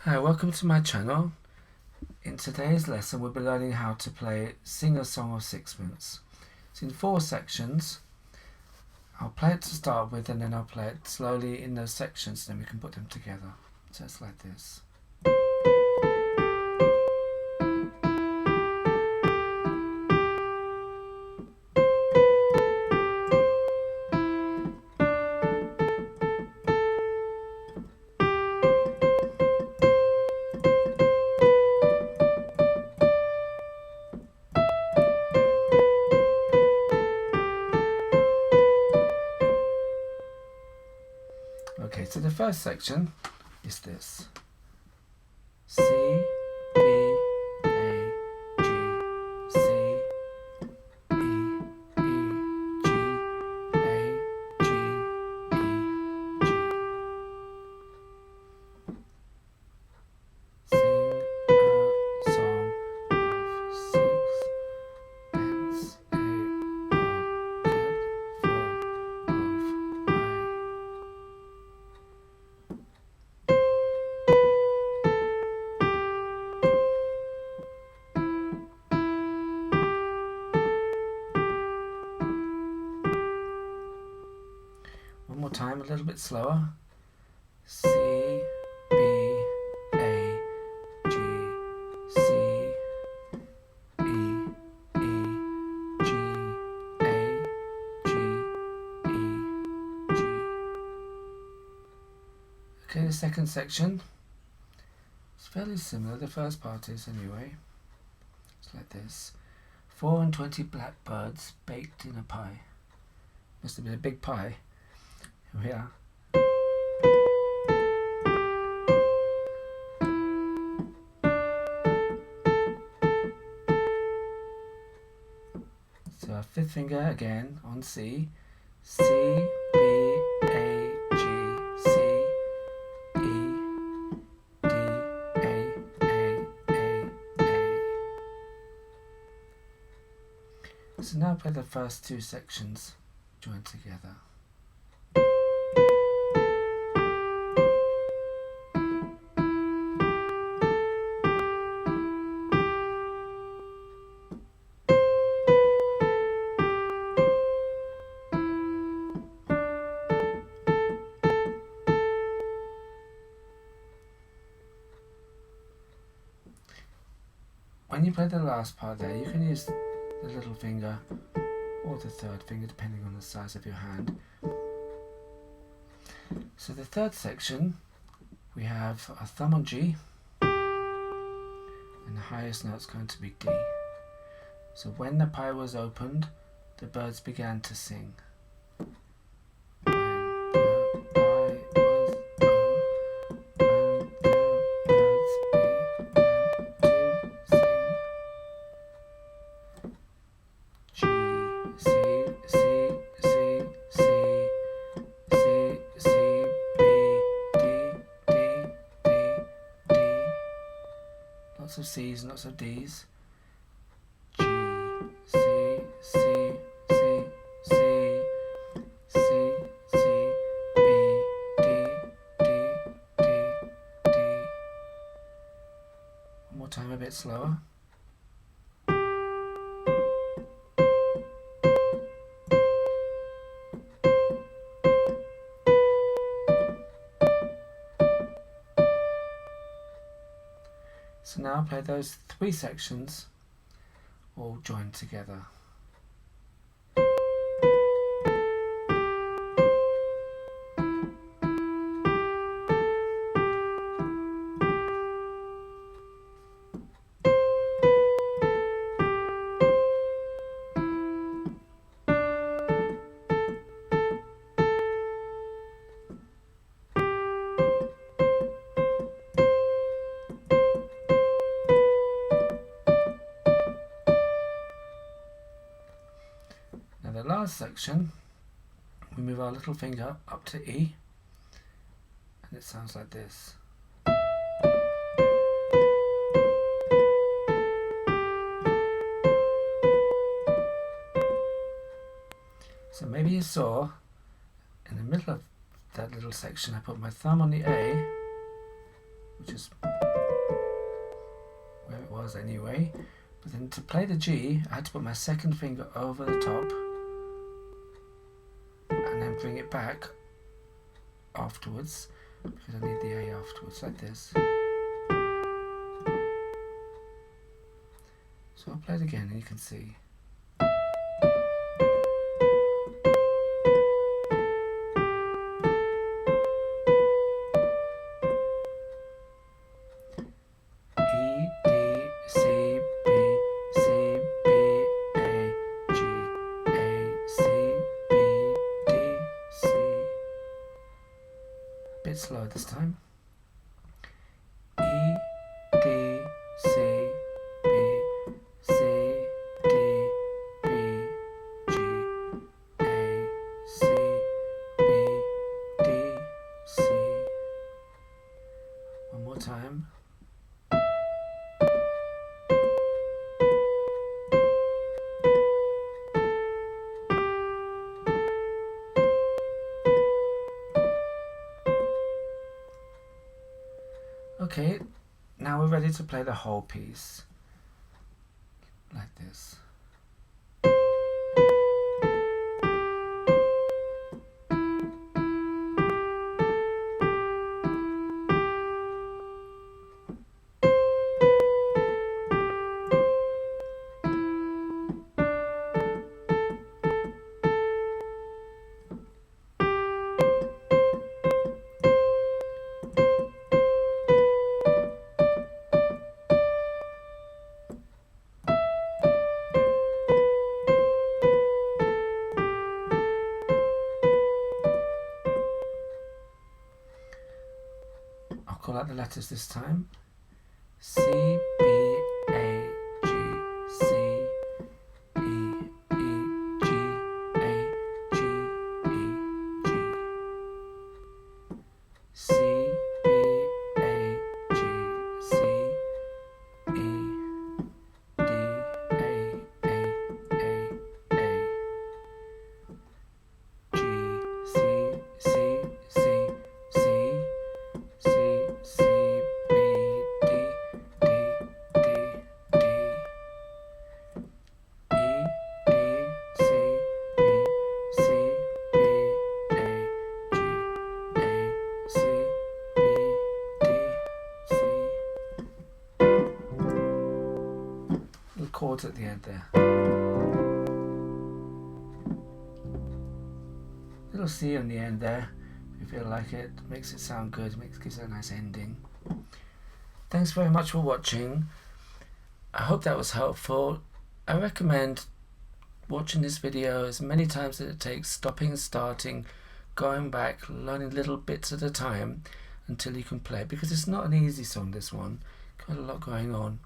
Hi, welcome to my channel. In today's lesson we'll be learning how to play Sing a Song of Sixpence. It's in 4 sections. I'll play it to start with and then I'll play it slowly in those sections, then we can put them together. So it's like this. Okay, so the first section is this. C, B, A, G, C, E, G, A, G, E, G. Sing a song of sixpence, a pocket full of rye. One more time, a little bit slower. C, B, A, G, C, E, G, A, G, E, G. Okay, the second section. It's fairly similar, the first part is anyway. It's like this. 24 blackbirds baked in a pie. Must have been a big pie. Here we are. So our fifth finger again on C. C, B, A, G, C, E, D, A. So now play the first 2 sections joined together. When you play the last part there, you can use the little finger or the third finger depending on the size of your hand. So the third section, we have a thumb on G and the highest note is going to be D. So when the pie was opened, the birds began to sing. Lots of C's, lots of D's. G, C, C, C, C, C, C, B, D, D, D, D. One more time, a bit slower. So now play those 3 sections all joined together. The last section, we move our little finger up to E and it sounds like this. So maybe you saw in the middle of that little section I put my thumb on the A which is where it was anyway. But then to play the G, I had to put my second finger over the top and then bring it back afterwards, because I need the A afterwards, like this. So I'll play it again and you can see. Bit slow this time. E, D, C, B, C, D, B, G, A, C, B, D, C. One more time. Okay, now we're ready to play the whole piece, like this. I'll call out the letters this time. C, B, A, G, C, E, E, G, A, G, E, G. C, B, A, G, C, E, D, A, G, C, C, C, C, C, C, B, D, D, D, D, E, D, C, B, C, B, A, G, A, C, B, D, C. Little chords at the end there. Little C on the end there. If you feel like it, makes it sound good, gives it a nice ending. Thanks very much for watching. I hope that was helpful. I recommend watching this video as many times as it takes, stopping and starting, going back, learning little bits at a time until you can play it, because it's not an easy song, this one. Got a lot going on.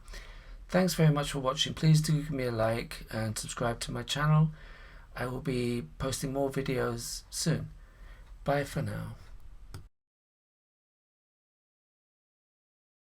Thanks very much for watching. Please do give me a like and subscribe to my channel. I will be posting more videos soon. Bye for now.